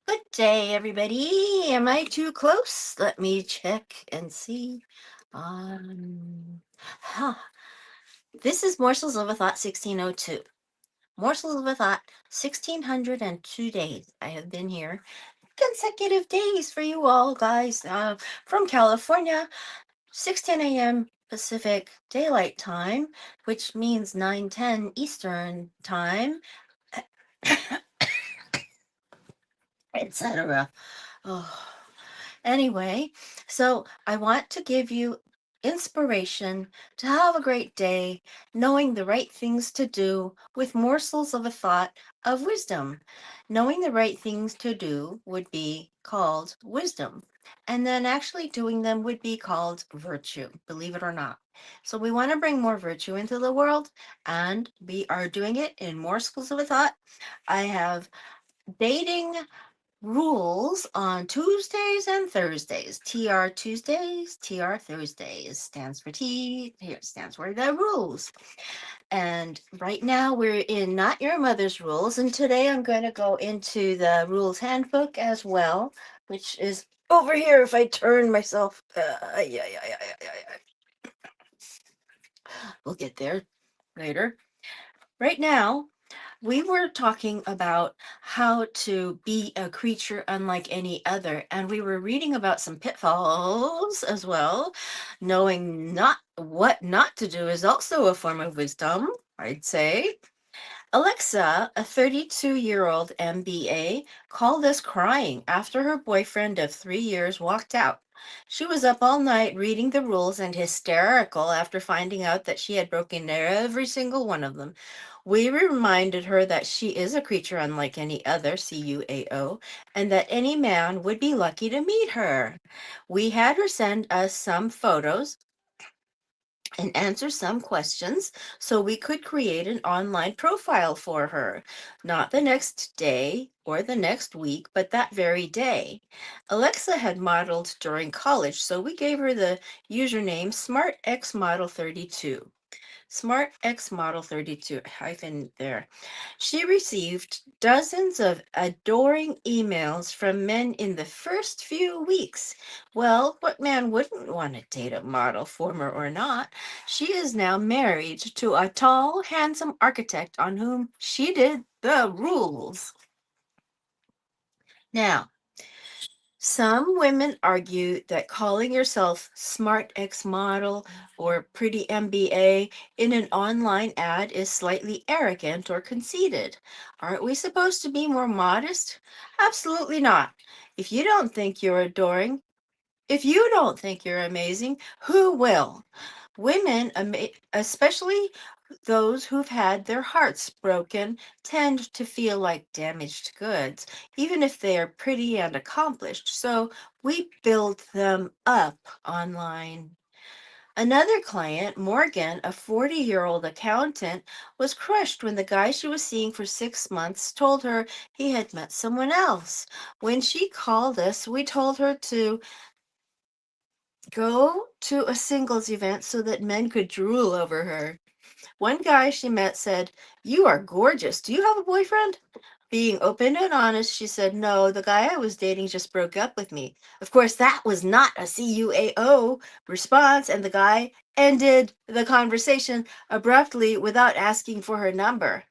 Good day, everybody. Am I too close? Let me check and see. Um, huh. This is Morsels of a Thought 1602. Morsels of a Thought, 1602 days. I have been here. Consecutive days for you all, guys. From California, 6:10 a.m. Pacific Daylight Time, which means 9:10 Eastern Time, etc. Oh. Anyway, so I want to give you inspiration to have a great day, knowing the right things to do with morsels of a thought of wisdom. Knowing the right things to do would be called wisdom, and then actually doing them would be called virtue, believe it or not. So we want to bring more virtue into the world, and we are doing it in morsels of a thought. I have dating rules on Tuesdays and Thursdays. TR Tuesdays, TR Thursdays stands for T, here stands for the rules. And right now we're in Not Your Mother's Rules, and today I'm going to go into the rules handbook as well, which is over here if I turn myself. We'll get there later. Right now, we were talking about how to be a creature unlike any other, and we were reading about some pitfalls as well. Knowing not what not to do is also a form of wisdom, I'd say. Alexa, a 32-year-old MBA, called us crying after her boyfriend of 3 years walked out. She was up all night reading the rules and hysterical after finding out that she had broken every single one of them. We reminded her that she is a creature unlike any other, CUAO, and that any man would be lucky to meet her. We had her send us some photos and answer some questions so we could create an online profile for her. Not the next day or the next week, but that very day. Alexa had modeled during college, so we gave her the username SmartXModel32. Smart X Model 32 hyphen there. She received dozens of adoring emails from men in the first few weeks. Well, what man wouldn't want to date a model, former or not? She is now married to a tall, handsome architect on whom she did the rules. Now, some women argue that calling yourself Smart X Model or Pretty MBA in an online ad is slightly arrogant or conceited. Aren't we supposed to be more modest? Absolutely not. If you don't think you're adoring, if you don't think you're amazing, who will? Women, especially those who've had their hearts broken, tend to feel like damaged goods, even if they are pretty and accomplished. So we build them up online. Another client, Morgan, a 40-year-old accountant, was crushed when the guy she was seeing for 6 months told her he had met someone else. When she called us, we told her to go to a singles event so that men could drool over her. One guy she met said, "You are gorgeous. Do you have a boyfriend?" Being open and honest, she said, "No, the guy I was dating just broke up with me." Of course, that was not a CUAO response, and the guy ended the conversation abruptly without asking for her number.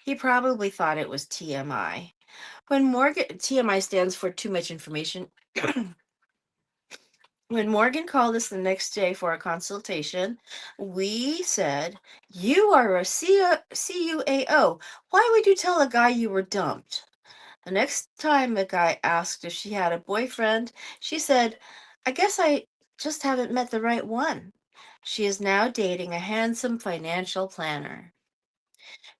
He probably thought it was TMI. When Morgan, TMI stands for too much information. When Morgan called us the next day for a consultation, we said, "You are a CUAO. Why would you tell a guy you were dumped?" The next time the guy asked if she had a boyfriend, she said, "I guess I just haven't met the right one." She is now dating a handsome financial planner.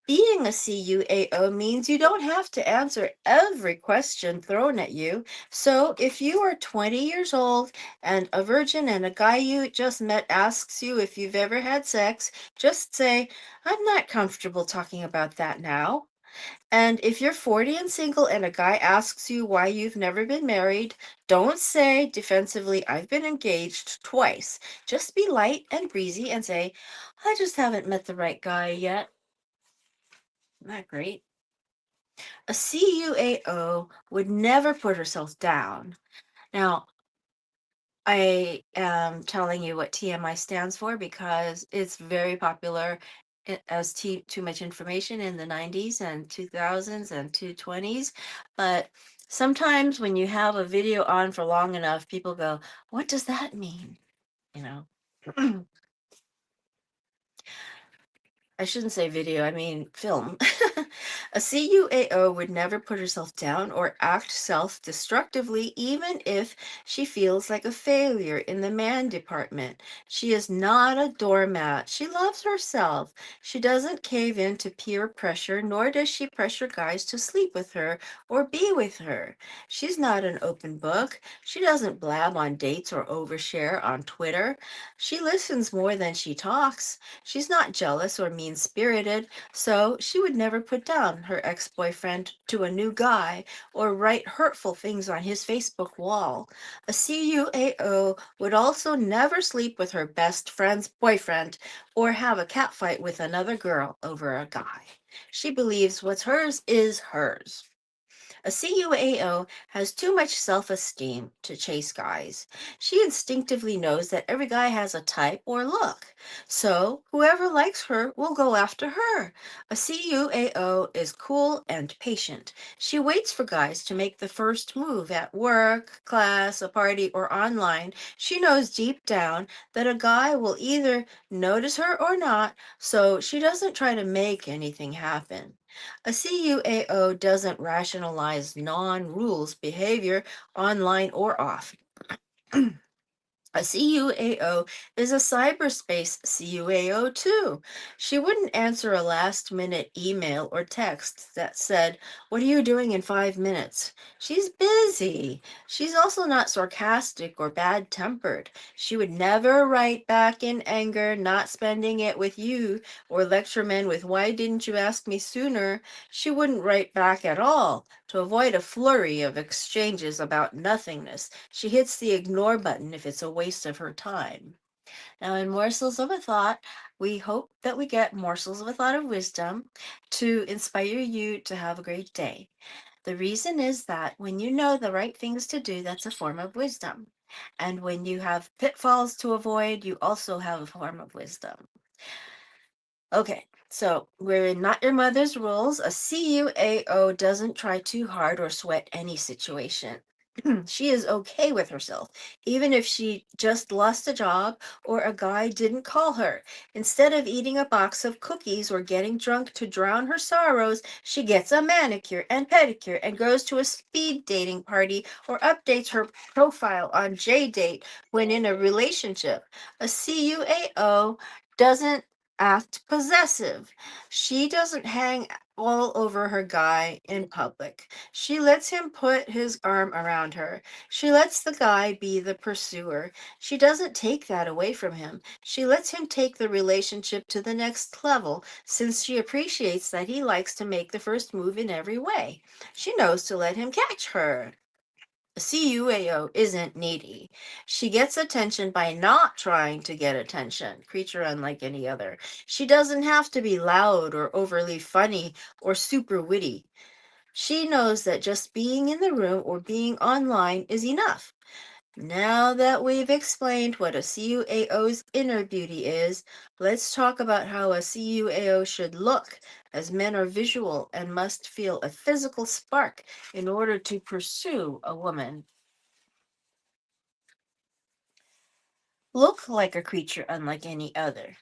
Being a CUAO means you don't have to answer every question thrown at you. So if you are 20 years old and a virgin and a guy you just met asks you if you've ever had sex, just say, "I'm not comfortable talking about that now." And if you're 40 and single and a guy asks you why you've never been married, don't say defensively, "I've been engaged twice." Just be light and breezy and say, "I just haven't met the right guy yet." Isn't that great? A CUAO would never put herself down. Now, I am telling you what TMI stands for because it's very popular as too much information in the 90s and 2000s and 220s. But sometimes when you have a video on for long enough, people go, what does that mean? You know? I shouldn't say video, I mean film. A CUAO would never put herself down or act self destructively, even if she feels like a failure in the man department. She is not a doormat. She loves herself. She doesn't cave in to peer pressure, nor does she pressure guys to sleep with her or be with her. She's not an open book. She doesn't blab on dates or overshare on Twitter. She listens more than she talks. She's not jealous or mean spirited, so she would never put down her ex boyfriend to a new guy or write hurtful things on his Facebook wall. A CUAO would also never sleep with her best friend's boyfriend or have a catfight with another girl over a guy. She believes what's hers is hers. A CUAO has too much self esteem to chase guys. She instinctively knows that every guy has a type or look. So whoever likes her will go after her. A CUAO is cool and patient. She waits for guys to make the first move at work, class, a party, or online. She knows deep down that a guy will either notice her or not, so she doesn't try to make anything happen. A CUAO doesn't rationalize non rules behavior online or off. A CUAO is a cyberspace CUAO too. She wouldn't answer a last minute email or text that said, what are you doing in 5 minutes? She's busy. She's also not sarcastic or bad tempered. She would never write back in anger, not spending it with you, or lecture men with, why didn't you ask me sooner? She wouldn't write back at all. To avoid a flurry of exchanges about nothingness, she hits the ignore button if it's a waste of her time. Now, in Morsels of a Thought, we hope that we get morsels of a thought of wisdom to inspire you to have a great day. The reason is that when you know the right things to do, that's a form of wisdom. And when you have pitfalls to avoid, you also have a form of wisdom. Okay, so we're in Not Your Mother's Rules. A CUAO doesn't try too hard or sweat any situation. She is okay with herself, even if she just lost a job or a guy didn't call her. Instead of eating a box of cookies or getting drunk to drown her sorrows, she gets a manicure and pedicure and goes to a speed dating party or updates her profile on JDate when in a relationship. A CUAO doesn't act possessive. She doesn't hang all over her guy in public. She lets him put his arm around her. She lets the guy be the pursuer. She doesn't take that away from him. She lets him take the relationship to the next level since she appreciates that he likes to make the first move in every way. She knows to let him catch her. CUAO isn't needy. She gets attention by not trying to get attention. Creature unlike any other. She doesn't have to be loud or overly funny or super witty. She knows that just being in the room or being online is enough. Now that we've explained what a CUAO's inner beauty is, let's talk about how a CUAO should look, as men are visual and must feel a physical spark in order to pursue a woman. Look like a creature unlike any other.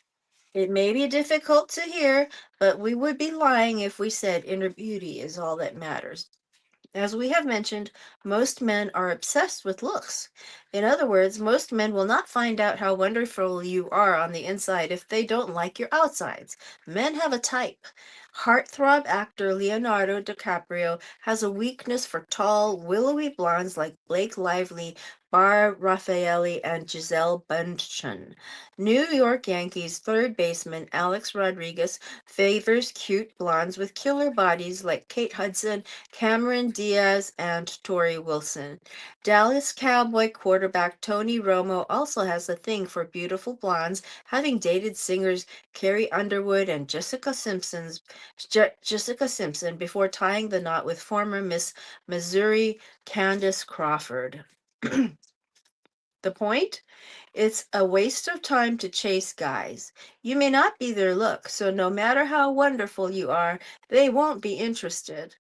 It may be difficult to hear, but we would be lying if we said inner beauty is all that matters. As we have mentioned, most men are obsessed with looks. In other words, most men will not find out how wonderful you are on the inside if they don't like your outsides. Men have a type. Heartthrob actor Leonardo DiCaprio has a weakness for tall, willowy blondes like Blake Lively, Bar Raffaelli, and Giselle Bundchen. New York Yankees third baseman Alex Rodriguez favors cute blondes with killer bodies like Kate Hudson, Cameron Diaz, and Tori Wilson. Dallas Cowboy quarterback Tony Romo also has a thing for beautiful blondes, having dated singers Carrie Underwood and Jessica Simpson. Jessica Simpson before tying the knot with former Miss Missouri Candace Crawford. The point? It's a waste of time to chase guys. You may not be their look, so no matter how wonderful you are, they won't be interested.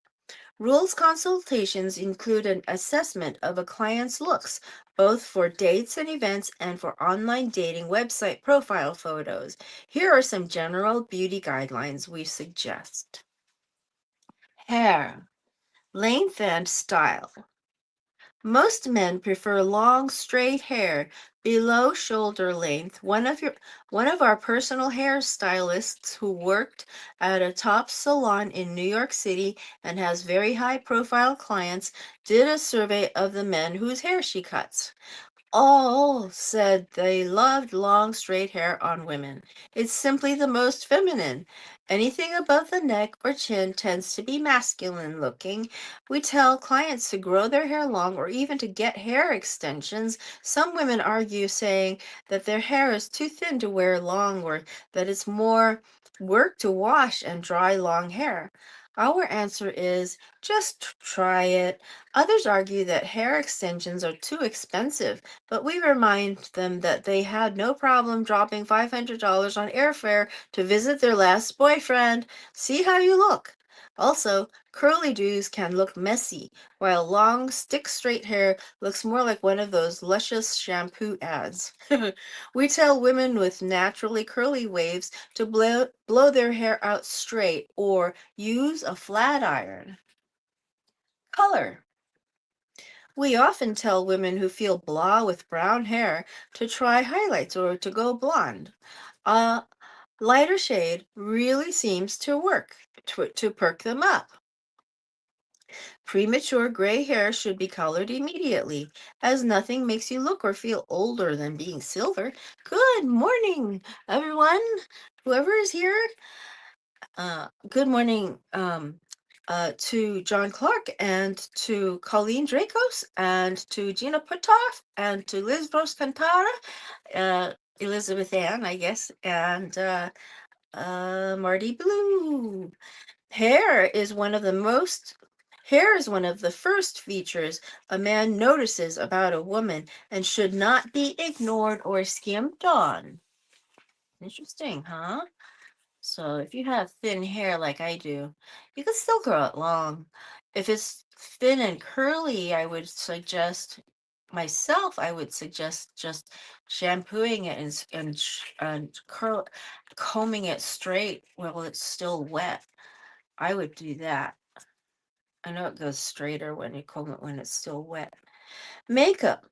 Rules consultations include an assessment of a client's looks, both for dates and events and for online dating website profile photos. Here are some general beauty guidelines we suggest. Hair, length and style. Most men prefer long, straight hair below shoulder length. One of our personal hairstylists who worked at a top salon in New York City and has very high profile clients did a survey of the men whose hair she cuts. All said they loved long, straight hair on women. It's simply the most feminine. Anything above the neck or chin tends to be masculine looking. We tell clients to grow their hair long or even to get hair extensions. Some women argue, saying that their hair is too thin to wear long or that it's more work to wash and dry long hair. Our answer is just try it. Others argue that hair extensions are too expensive, but we remind them that they had no problem dropping $500 on airfare to visit their last boyfriend. See how you look. Also, curly doos can look messy, while long, stick straight hair looks more like one of those luscious shampoo ads. We tell women with naturally curly waves to blow their hair out straight or use a flat iron. Color. We often tell women who feel blah with brown hair to try highlights or to go blonde. A lighter shade really seems to work to perk them up. Premature gray hair should be colored immediately, as nothing makes you look or feel older than being silver. Good morning, everyone. Whoever is here, good morning to John Clark and to Colleen Dracos and to Gina Putoff and to Liz Roscantara, Elizabeth Ann, I guess, and Marty Blue. Hair is one of the most Hair is one of the first features a man notices about a woman and should not be ignored or skimped on. Interesting, huh? So if you have thin hair like I do, you can still grow it long. If it's thin and curly, I would suggest just shampooing it and combing it straight while it's still wet. I would do that. I know it goes straighter when you comb it when it's still wet. Makeup.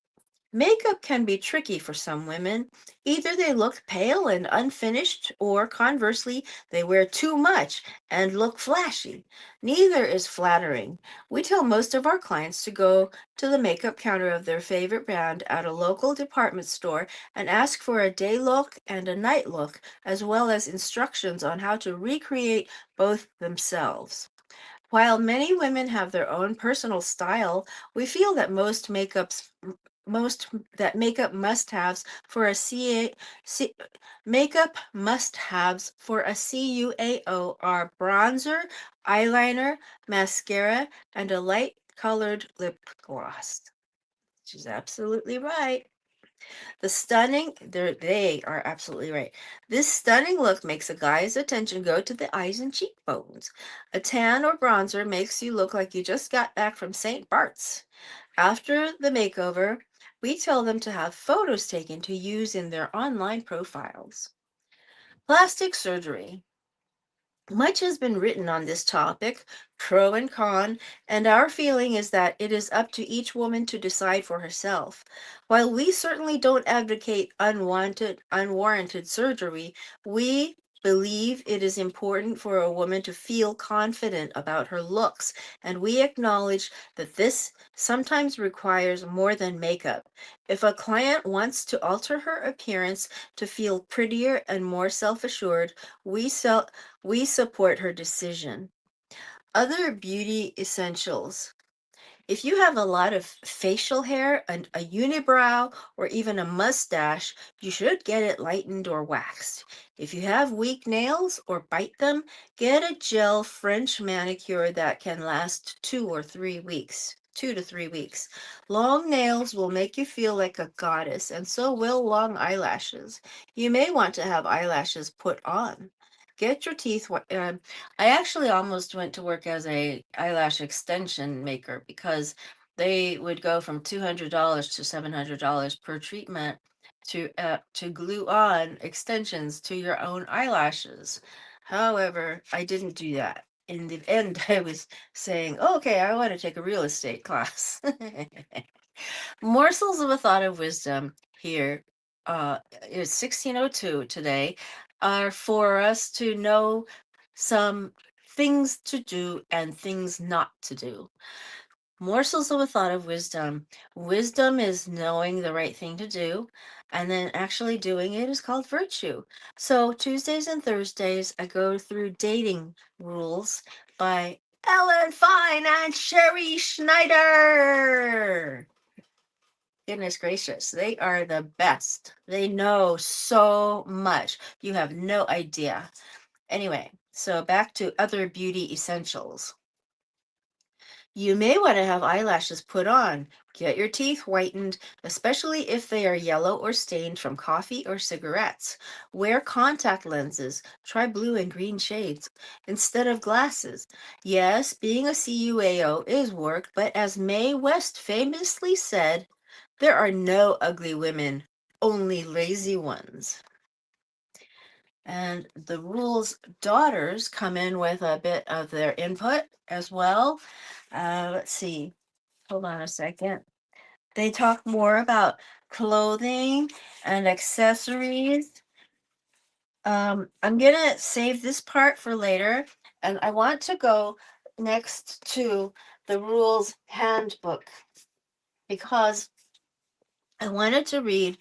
Makeup can be tricky for some women. Either they look pale and unfinished, or conversely, they wear too much and look flashy. Neither is flattering. We tell most of our clients to go to the makeup counter of their favorite brand at a local department store and ask for a day look and a night look, as well as instructions on how to recreate both themselves. While many women have their own personal style, we feel that most that makeup must-haves for a makeup must-haves for a CUAO are bronzer, eyeliner, mascara, and a light-colored lip gloss. She's absolutely right. They are absolutely right. This stunning look makes a guy's attention go to the eyes and cheekbones. A tan or bronzer makes you look like you just got back from St. Bart's. After the makeover, we tell them to have photos taken to use in their online profiles. Plastic surgery. Much has been written on this topic, pro and con, and our feeling is that it is up to each woman to decide for herself. While we certainly don't advocate unwarranted surgery, we believe it is important for a woman to feel confident about her looks, and we acknowledge that this sometimes requires more than makeup. If a client wants to alter her appearance to feel prettier and more self-assured, we sell we support her decision. Other beauty essentials. If you have a lot of facial hair and a unibrow or even a mustache, you should get it lightened or waxed. If you have weak nails or bite them, get a gel French manicure that can last 2 or 3 weeks. 2 to 3 weeks. Long nails will make you feel like a goddess, and so will long eyelashes. You may want to have eyelashes put on. Get your teeth. I actually almost went to work as a eyelash extension maker because they would go from $200 to $700 per treatment to glue on extensions to your own eyelashes. However, I didn't do that. In the end, I was saying, okay, I want to take a real estate class. Morsels of a thought of wisdom here is 1602 today are for us to know some things to do and things not to do. Morsels of a thought of wisdom. Wisdom is knowing the right thing to do, and then actually doing it is called virtue. So Tuesdays and Thursdays, I go through dating rules by Ellen Fein and Sherrie Schneider. Goodness gracious, they are the best. They know so much. You have no idea. Anyway, so back to other beauty essentials. You may want to have eyelashes put on. Get your teeth whitened, especially if they are yellow or stained from coffee or cigarettes. Wear contact lenses. Try blue and green shades instead of glasses. Yes, being a CUAO is work, but as Mae West famously said, there are no ugly women, only lazy ones. And the rules daughters come in with a bit of their input as well. Let's see. Hold on a second. They talk more about clothing and accessories. I'm gonna save this part for later, and I want to go next to the rules handbook because I wanted to read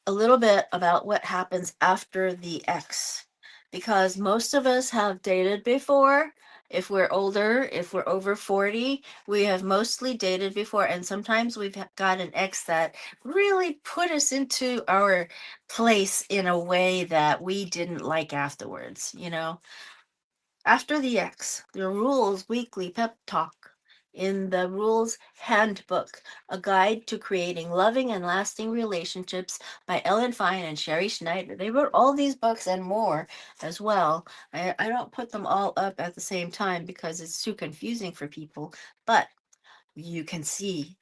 a little bit about what happens after the X because most of us have dated before. If we're older, if we're over 40, we have mostly dated before, and sometimes we've got an ex that really put us into our place in a way that we didn't like afterwards, you know? After the X, the Rules Weekly Pep Talk in the Rules Handbook, a guide to creating loving and lasting relationships by Ellen Fein and Sherrie Schneider. They wrote all these books and more as well. I don't put them all up at the same time because it's too confusing for people, but you can see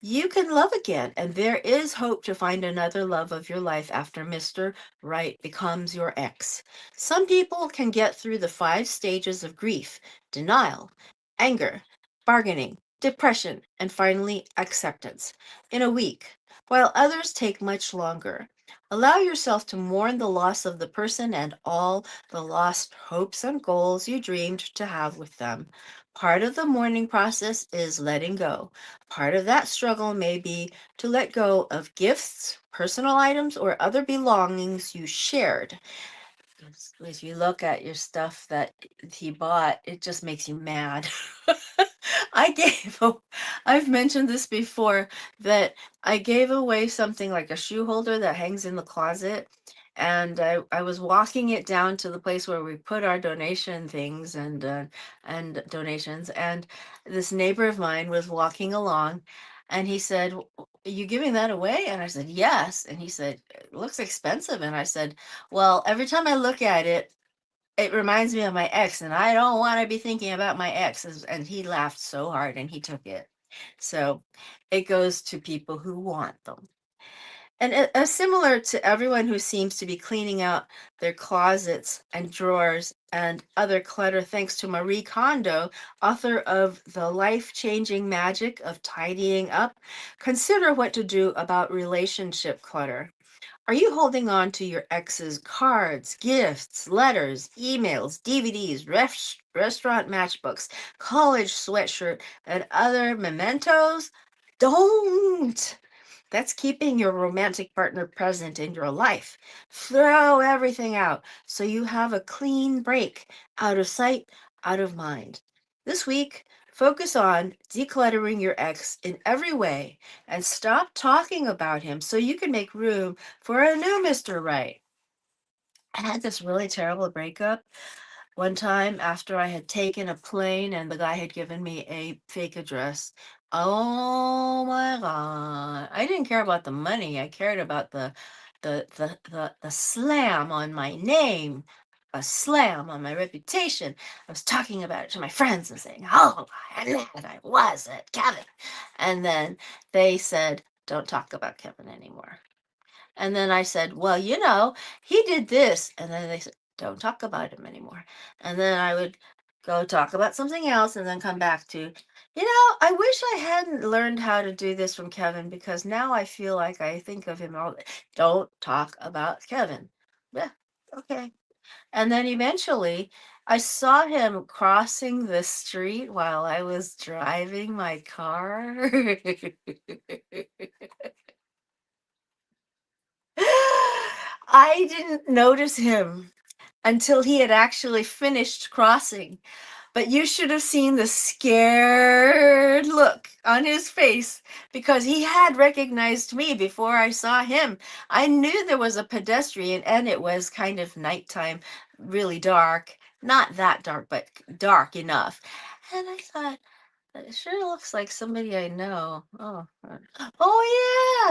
you can love again, and there is hope to find another love of your life after Mr. Right becomes your ex. Some people can get through the 5 stages of grief, denial, anger, bargaining, depression, and finally acceptance in a week, while others take much longer. Allow yourself to mourn the loss of the person and all the lost hopes and goals you dreamed to have with them. Part of the mourning process is letting go. Part of that struggle may be to let go of gifts, personal items, or other belongings you shared. If you look at your stuff that he bought, it just makes you mad. I gave, I've mentioned this before that I gave away something like a shoe holder that hangs in the closet. And I was walking it down to the place where we put our donation things and donations. And this neighbor of mine was walking along and he said, Are you giving that away? And I said, Yes. And he said, It looks expensive. And I said, Well, every time I look at it, it reminds me of my ex, and I don't want to be thinking about my ex. And he laughed so hard and he took it. So it goes to people who want them. And similar to everyone who seems to be cleaning out their closets and drawers and other clutter, thanks to Marie Kondo, author of The Life-Changing Magic of Tidying Up, consider what to do about relationship clutter. Are you holding on to your ex's cards, gifts, letters, emails, DVDs, restaurant matchbooks, college sweatshirt, and other mementos? Don't! That's keeping your romantic partner present in your life. Throw everything out so you have a clean break, out of sight, out of mind. This week, Focus on decluttering your ex in every way and stop talking about him so you can make room for a new Mr. Right. I had this really terrible breakup one time after I had taken a plane and the guy had given me a fake address. Oh my God. I didn't care about the money. I cared about the slam on my name, a slam on my reputation. I was talking about it to my friends and saying how mad I was at Kevin. And then they said, don't talk about Kevin anymore. And then I said, well, he did this. And then they said, don't talk about him anymore. And then I would go talk about something else and then come back to, I wish I hadn't learned how to do this from Kevin because now I feel like I think of him all. Don't talk about Kevin. Yeah, okay. And then eventually I saw him crossing the street while I was driving my car. I didn't notice him until he had actually finished crossing. But you should have seen the scared look on his face because he had recognized me before I saw him. I knew there was a pedestrian and it was kind of nighttime, really dark. Not that dark, but dark enough. And I thought, it sure looks like somebody I know. Oh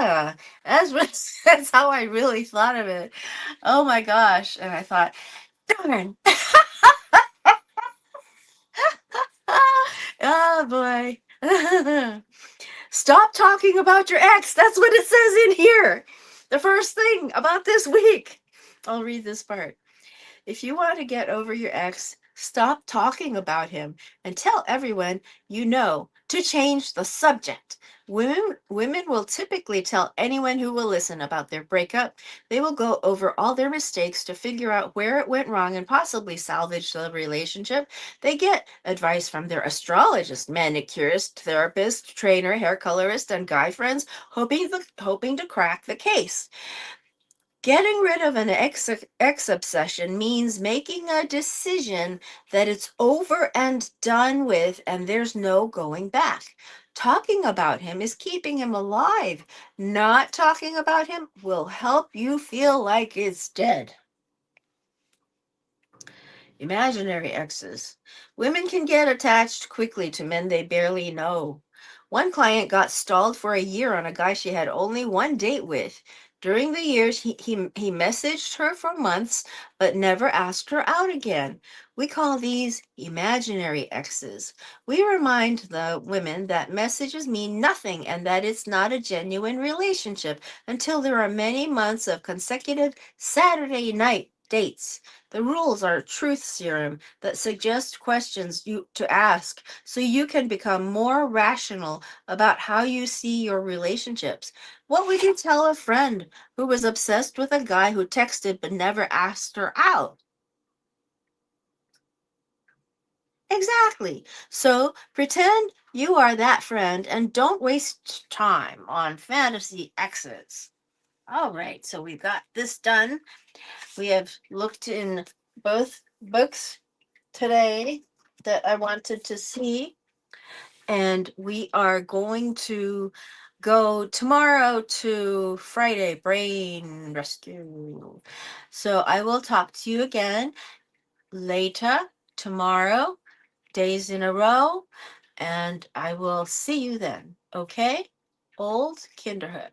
yeah. That's what, that's how I really thought of it. Oh my gosh. And I thought, darn. Oh boy. Stop talking about your ex. That's what it says in here. The first thing about this week. I'll read this part. If you want to get over your ex, stop talking about him and tell everyone you know to change the subject. Women will typically tell anyone who will listen about their breakup. They will go over all their mistakes to figure out where it went wrong and possibly salvage the relationship. They get advice from their astrologist, manicurist, therapist, trainer, hair colorist, and guy friends, hoping to crack the case. Getting rid of an ex obsession means making a decision that it's over and done with and there's no going back. Talking about him is keeping him alive. Not talking about him will help you feel like it's dead. Imaginary exes. Women can get attached quickly to men they barely know. One client got stalled for a year on a guy she had only one date with. During the years, he messaged her for months, but never asked her out again. We call these imaginary exes. We remind the women that messages mean nothing and that it's not a genuine relationship until there are many months of consecutive Saturday night dates. The rules are a truth serum that suggest questions you to ask so you can become more rational about how you see your relationships. What would you tell a friend who was obsessed with a guy who texted but never asked her out? Exactly. So pretend you are that friend and don't waste time on fantasy exes. All right, so we've got this done. We have looked in both books today that I wanted to see, and we are going to go tomorrow to Friday Brain Rescue. So I will talk to you again later tomorrow, days in a row, and I will see you then. Okay? Old Kinderhook.